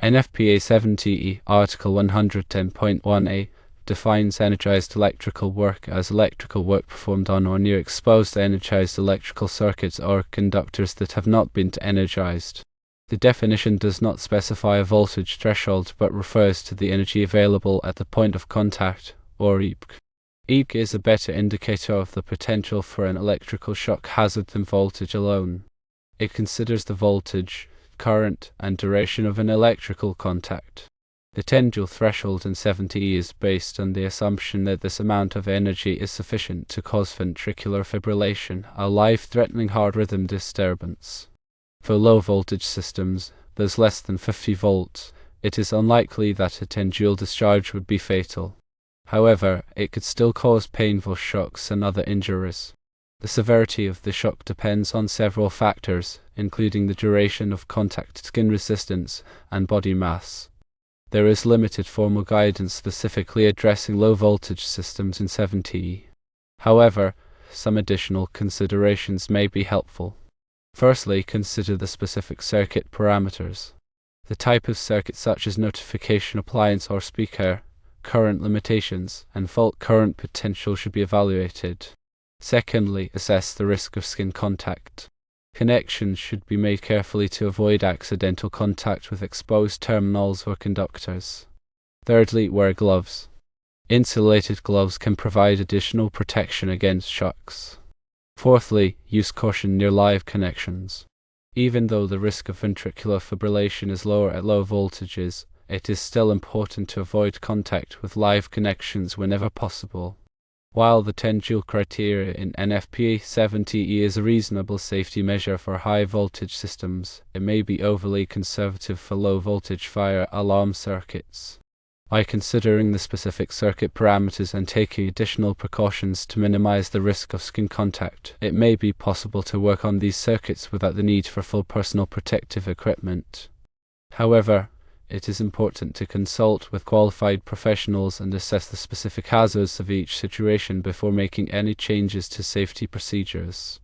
NFPA 70E Article 110.1a defines energized electrical work as electrical work performed on or near exposed energized electrical circuits or conductors that have not been energized. The definition does not specify a voltage threshold but refers to the energy available at the point of contact, or EPC. EPC is a better indicator of the potential for an electrical shock hazard than voltage alone. It considers the voltage, current, and duration of an electrical contact. The 10 Joule threshold in 70E is based on the assumption that this amount of energy is sufficient to cause ventricular fibrillation, a life-threatening heart rhythm disturbance. For low-voltage systems, those less than 50 volts, it is unlikely that a 10 Joule discharge would be fatal. However, it could still cause painful shocks and other injuries. The severity of the shock depends on several factors, including the duration of contact, skin resistance, and body mass. There is limited formal guidance specifically addressing low-voltage systems in 70E. However, some additional considerations may be helpful. Firstly, consider the specific circuit parameters. The type of circuit such as notification appliance or speaker, current limitations, and fault current potential should be evaluated. Secondly, assess the risk of skin contact. Connections should be made carefully to avoid accidental contact with exposed terminals or conductors. Thirdly, wear gloves. Insulated gloves can provide additional protection against shocks. Fourthly, use caution near live connections. Even though the risk of ventricular fibrillation is lower at low voltages, it is still important to avoid contact with live connections whenever possible. While the 10 Joule criteria in NFPA 70E is a reasonable safety measure for high-voltage systems, it may be overly conservative for low-voltage fire alarm circuits. By considering the specific circuit parameters and taking additional precautions to minimize the risk of skin contact, it may be possible to work on these circuits without the need for full personal protective equipment. However, it is important to consult with qualified professionals and assess the specific hazards of each situation before making any changes to safety procedures.